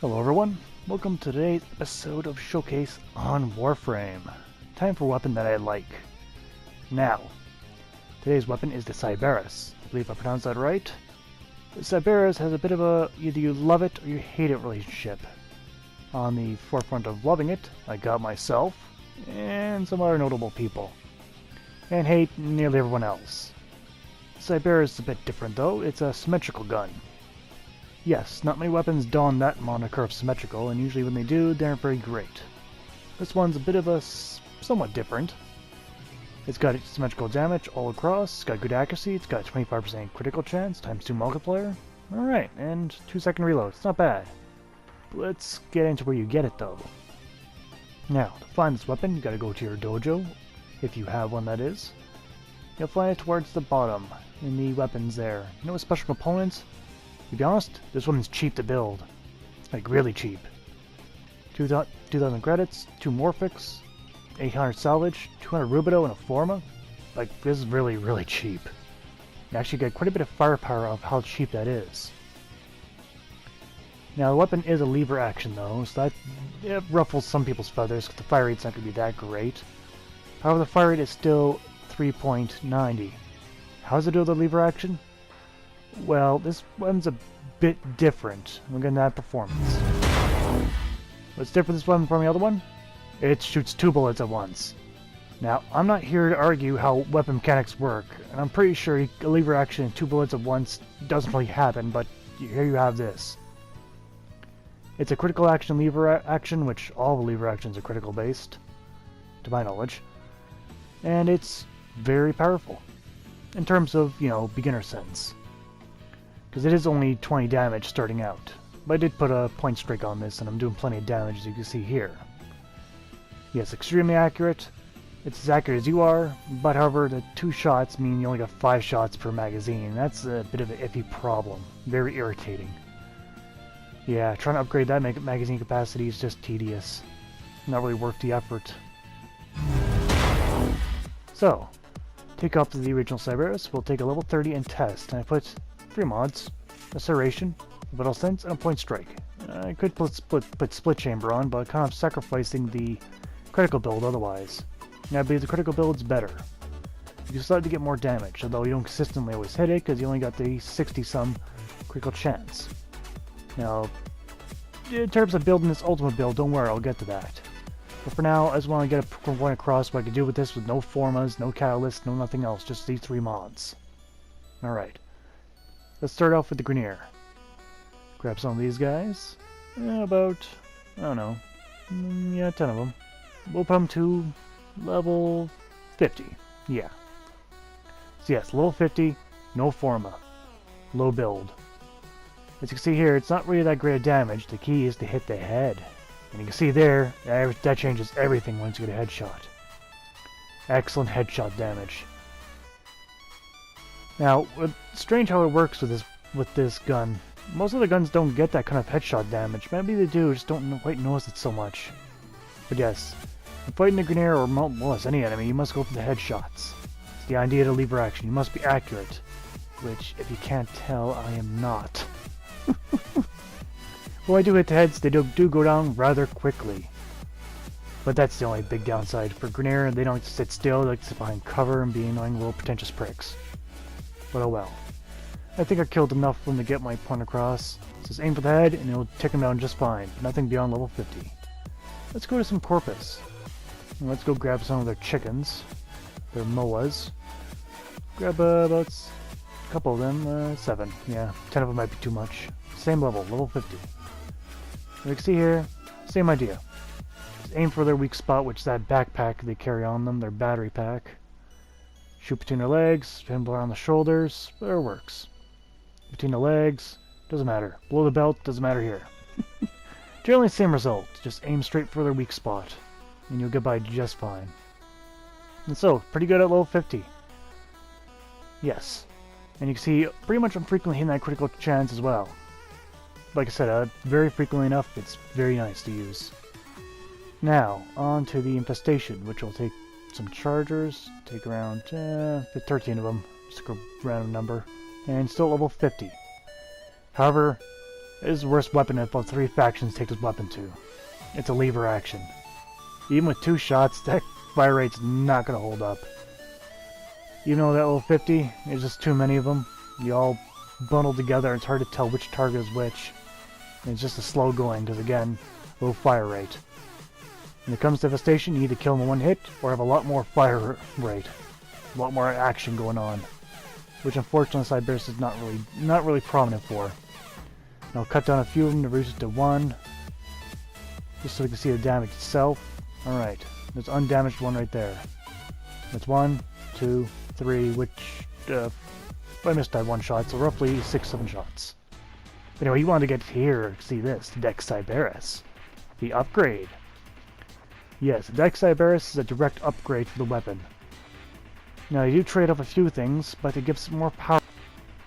Hello everyone, welcome to today's episode of Showcase on Warframe. Time for a weapon that I like. Now, today's weapon is the Sybaris. I believe I pronounced that right. The Sybaris has a bit of a either you love it or you hate it relationship. On the forefront of loving it, I got myself and some other notable people. And hate nearly everyone else. Sybaris is a bit different though, it's a symmetrical gun. Yes, not many weapons don that moniker of symmetrical, and usually when they do, they aren't very great. This one's a bit of a somewhat different. It's got symmetrical damage all across, it's got good accuracy, it's got 25% critical chance, ×2 multiplier. Alright, and 2-second reload, it's not bad. Let's get into where you get it though. Now, to find this weapon, you gotta go to your dojo, if you have one that is. You'll find it towards the bottom, in the weapons there. You know what special components? To be honest, this one's cheap to build. Like, really cheap. 2,000 credits, 2 Morphics, 800 salvage, 200 Rubido, and a Forma. Like, this is really, really cheap. You actually get quite a bit of firepower of how cheap that is. Now, the weapon is a lever action, though, so it ruffles some people's feathers, because the fire rate's not going to be that great. However, the fire rate is still 3.90. How does it do with the lever action? Well, this one's a bit different. We're getting that performance. What's different this one from the other one? It shoots 2 bullets at once. Now, I'm not here to argue how weapon mechanics work, and I'm pretty sure a lever action and 2 bullets at once doesn't really happen, but here you have this. It's a critical action lever action, which all the lever actions are critical based, to my knowledge. And it's very powerful, in terms of, you know, beginner sense. Because it is only 20 damage starting out. But I did put a point streak on this, and I'm doing plenty of damage, as you can see here. Yes, extremely accurate. It's as accurate as you are, but however, the 2 shots mean you only got 5 shots per magazine. That's a bit of an iffy problem. Very irritating. Yeah, trying to upgrade that magazine capacity is just tedious. Not really worth the effort. So, take off the original Sybaris, we'll take a level 30 and test, and I put 3 mods, a Serration, a Vital Sense, and a Point Strike. I could put Split Chamber on, but kind of sacrificing the critical build otherwise. And I believe the critical build's better. You start to get more damage, although you don't consistently always hit it, because you only got the 60-some critical chance. Now, in terms of building this ultimate build, don't worry, I'll get to that. But for now, I just want to get a point across what I can do with this with no Formas, no Catalyst, no nothing else, just these 3 mods. Alright. Let's start off with the Grenier. Grab some of these guys. About, I don't know, yeah, 10 of them. We'll put them to level 50. Yeah. So yes, level 50, no Forma. Low build. As you can see here, it's not really that great of damage. The key is to hit the head. And you can see there, that changes everything once you get a headshot. Excellent headshot damage. Now, it's strange how it works with this gun. Most of the guns don't get that kind of headshot damage. Maybe they do, just don't quite notice it so much. But yes, when fighting the Grenier or molest any enemy, you must go for the headshots. It's the idea to lever action. You must be accurate. Which, if you can't tell, I am not. Well, I do hit the heads, they do go down rather quickly. But that's the only big downside. For Grenier, they don't like to sit still, they like to sit behind cover and be annoying little pretentious pricks. But oh well. I think I killed enough of them to get my point across. Just aim for the head and it'll take them down just fine. Nothing beyond level 50. Let's go to some Corpus. And let's go grab some of their chickens. Their moas. Grab about a couple of them. 7. Yeah, 10 of them might be too much. Same level, level 50. As you can see here, same idea. Just aim for their weak spot, which is that backpack they carry on them, their battery pack. Shoot between their legs, pin around the shoulders, there it works. Between the legs, doesn't matter. Below the belt, doesn't matter here. Generally same result, just aim straight for their weak spot, and you'll get by just fine. And so, pretty good at level 50. Yes. And you can see, pretty much I'm frequently hitting that critical chance as well. Like I said, very frequently enough, it's very nice to use. Now, on to the Infestation, which will take some chargers, take around 13 of them, just a random number, and still level 50. However, is the worst weapon if all 3 factions take this weapon to. It's a lever action. Even with 2 shots, that fire rate's not going to hold up. Even though that little 50, there's just too many of them. You all bundled together, it's hard to tell which target is which. And it's just a slow going, because again, low fire rate. When it comes to Devastation, you either kill them in 1 hit, or have a lot more fire rate. A lot more action going on. Which unfortunately Sybaris is not really prominent for. And I'll cut down a few of them to reduce it to 1. Just so we can see the damage itself. Alright, there's undamaged one right there. That's 1, 2, 3, which I missed that 1 shot, so roughly 6-7 shots. But anyway, you want to get here, see this, the Dex Sybaris. The upgrade. Yes, the Dex Sybaris is a direct upgrade for the weapon. Now, you do trade off a few things, but it gives more power.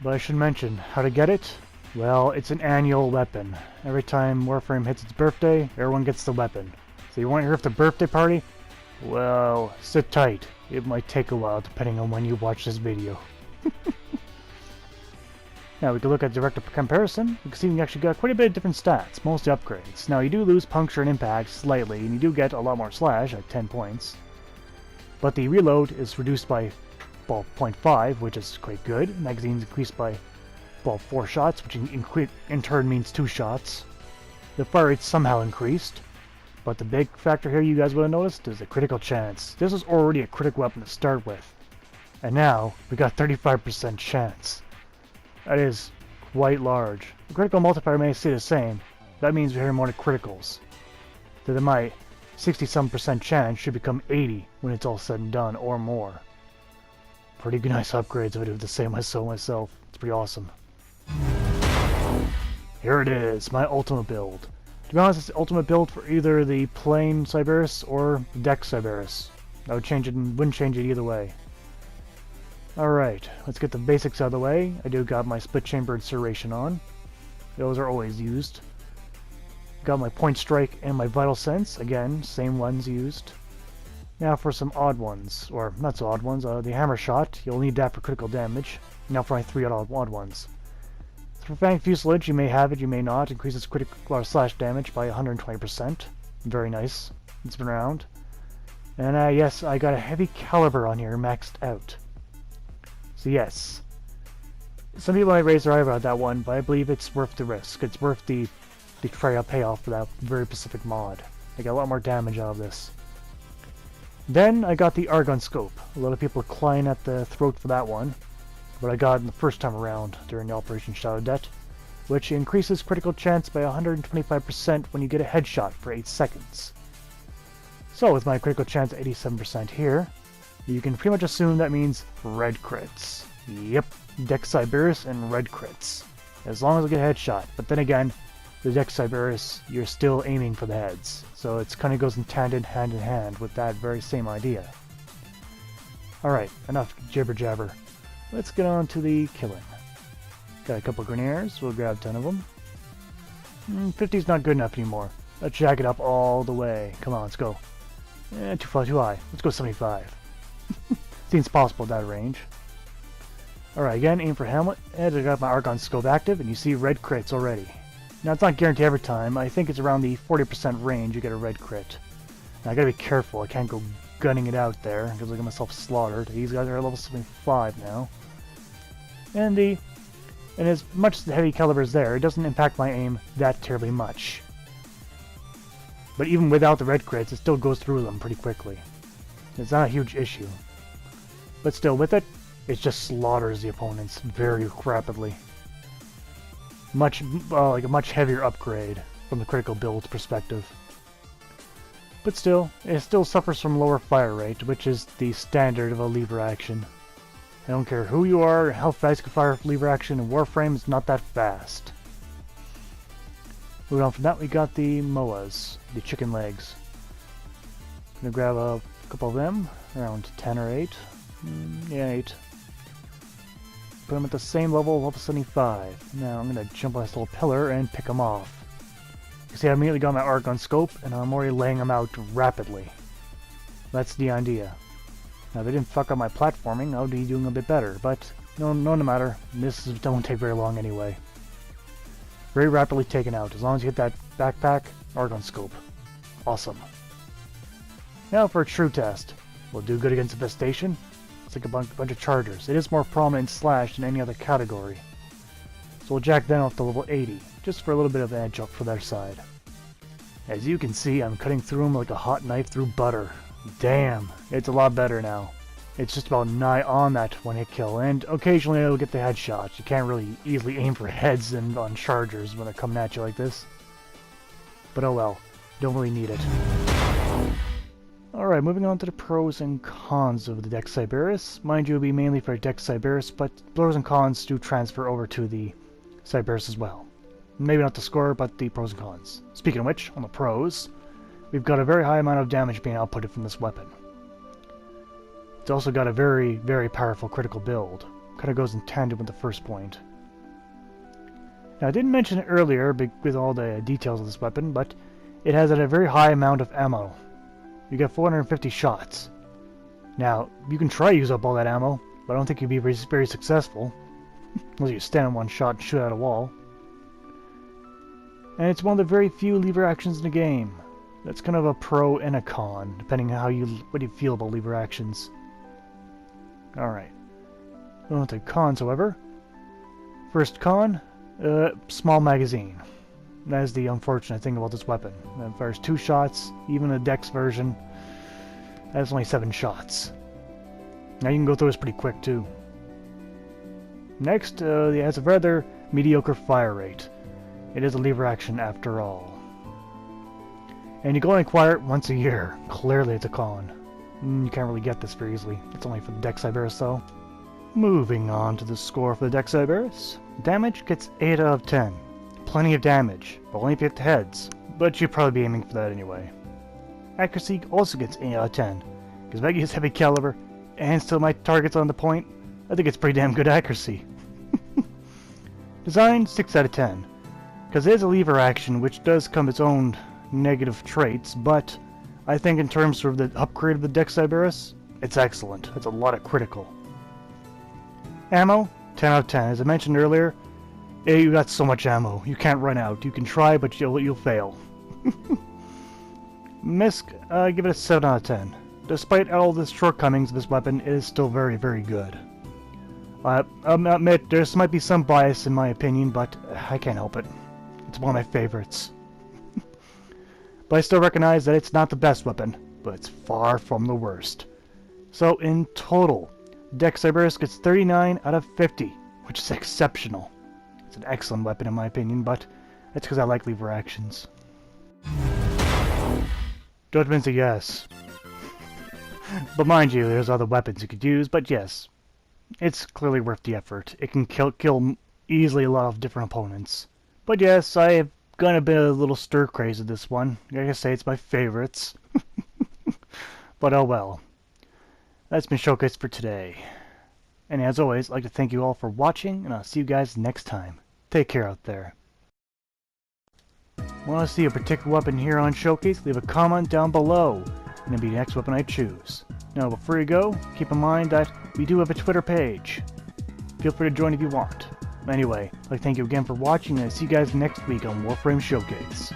But I should mention, how to get it? Well, it's an annual weapon. Every time Warframe hits its birthday, everyone gets the weapon. So you want to hear of the birthday party? Well, sit tight. It might take a while depending on when you watch this video. Now we can look at direct comparison. You can see we actually got quite a bit of different stats, mostly upgrades. Now you do lose puncture and impact slightly, and you do get a lot more slash at 10 points. But the reload is reduced by 0.5, which is quite good. Magazines increased by 4 shots, which in turn means 2 shots. The fire rate somehow increased. But the big factor here you guys would have noticed is the critical chance. This was already a critical weapon to start with. And now, we got 35% chance. That is quite large. The critical multiplier may stay the same. That means we're hearing more criticals. So that my 60-some% chance should become 80 when it's all said and done, or more. Pretty nice upgrades if I do the same myself. It's pretty awesome. Here it is, my ultimate build. To be honest, it's the ultimate build for either the plain Sybaris or the Dex Sybaris. I would change it and wouldn't change it either way. Alright, let's get the basics out of the way. I do got my split chamber incineration on. Those are always used. Got my point strike and my vital sense. Again, same ones used. Now for some odd ones, or not so odd ones, the hammer shot. You'll need that for critical damage. Now for my 3 odd ones. For Fang Fuselage, you may have it, you may not. Increases critical or slash damage by 120%. Very nice. It's been around. And yes, I got a heavy caliber on here maxed out. So yes. Some people might raise their eyebrow at that one, but I believe it's worth the risk. It's worth the payoff for that very specific mod. I got a lot more damage out of this. Then I got the Argon Scope. A lot of people are clawing at the throat for that one. But I got it the first time around during the Operation Shadow Det, which increases critical chance by 125% when you get a headshot for 8 seconds. So with my critical chance at 87% here, you can pretty much assume that means red crits. Yep, Dex Sybaris and red crits. As long as I get a headshot. But then again, the Dex Sybaris, you're still aiming for the heads. So it kind of goes in tandem, hand in hand with that very same idea. Alright, enough jibber jabber. Let's get on to the killing. Got a couple of Grenadiers, we'll grab 10 of them. 50's not good enough anymore. Let's jack it up all the way. Come on, let's go. Too far, too high. Let's go 75. Seems possible at that range. Alright, again, aim for Hamlet. And I got my Argon Scope active, and you see red crits already. Now, it's not guaranteed every time. I think it's around the 40% range you get a red crit. Now, I gotta be careful. I can't go gunning it out there, because I get myself slaughtered. These guys are level 75 now. And as much as the heavy caliber is there, it doesn't impact my aim that terribly much. But even without the red crits, it still goes through them pretty quickly. It's not a huge issue. But still, with it, it just slaughters the opponents very rapidly. Like a much heavier upgrade from the critical build perspective. But still, it still suffers from lower fire rate, which is the standard of a lever action. I don't care who you are or how fast you can fire lever action in Warframe, it's not that fast. Moving on from that, we got the MOAs, the chicken legs. Gonna grab a couple of them, around 10 or 8. Yeah, 8. Put them at the same level 75. Now I'm gonna jump on this little pillar and pick them off. You see, I immediately got my Argon Scope, and I'm already laying them out rapidly. That's the idea. Now, if they didn't fuck up my platforming, I would be doing a bit better, but no matter. This don't take very long anyway. very rapidly taken out, as long as you hit that backpack, argon scope. Awesome. Now for a true test. We'll do good against infestation. It's like a bunch of chargers. It is more prominent in Slash than any other category. So we'll jack them up to level 80, just for a little bit of edge up for their side. As you can see, I'm cutting through them like a hot knife through butter. Damn, it's a lot better now. It's just about nigh on that one-hit kill, and occasionally it'll get the headshots. You can't really easily aim for heads and on chargers when they're coming at you like this. But oh well, don't really need it. Alright, moving on to the pros and cons of the deck Sybaris. Mind you, it'll be mainly for deck Sybaris, but pros and cons do transfer over to the Sybaris as well. Maybe not the score, but the pros and cons. Speaking of which, on the pros, we've got a very high amount of damage being outputted from this weapon. It's also got a very, very powerful critical build. Kind of goes in tandem with the first point. Now, I didn't mention it earlier with all the details of this weapon, but it has a very high amount of ammo. You get 450 shots. Now, you can try to use up all that ammo, but I don't think you'd be very successful. Unless you stand in one shot and shoot at a wall. And it's one of the very few lever actions in the game. That's kind of a pro and a con, depending on what you feel about lever actions. Alright. Going on to cons, however. First con, small magazine. That is the unfortunate thing about this weapon. It fires 2 shots, even the Dex version. That's only 7 shots. Now you can go through this pretty quick too. Next, it has a rather mediocre fire rate. It is a lever action after all. And you can only acquire it once a year. Clearly it's a con. You can't really get this very easily. It's only for the deck Sybaris though. Moving on to the score for the deck Sybaris. Damage gets 8 out of 10. Plenty of damage, but only if you hit the heads. But you'd probably be aiming for that anyway. Accuracy also gets 8 out of 10. Because if I use heavy caliber and still my target's on the point, I think it's pretty damn good accuracy. Design 6 out of 10. Because it is a lever action, which does come its own negative traits, but I think in terms of the upgrade of the deck Sybaris, it's excellent. It's a lot of critical. Ammo, 10 out of 10. As I mentioned earlier, you got so much ammo. You can't run out. You can try, but you'll fail. Misc, give it a 7 out of 10. Despite all the shortcomings of this weapon, it is still very, very good. I'll admit, there might be some bias in my opinion, but I can't help it. It's one of my favorites. But I still recognize that it's not the best weapon, but it's far from the worst. So in total, deck Sybaris gets 39 out of 50, which is exceptional. It's an excellent weapon in my opinion, but that's because I like lever actions. Judgment's a yes. But mind you, there's other weapons you could use, but yes, it's clearly worth the effort. It can kill easily a lot of different opponents. But yes, I have gonna be a little stir crazy with this one. Like I say, it's my favorites. But oh well. That's been showcased for today. And as always, I'd like to thank you all for watching, and I'll see you guys next time. Take care out there. Want to see a particular weapon here on Showcase? Leave a comment down below, and it'll be the next weapon I choose. Now, before you go, keep in mind that we do have a Twitter page. Feel free to join if you want. Anyway, I'd like to thank you again for watching, and I'll see you guys next week on Warframe Showcase.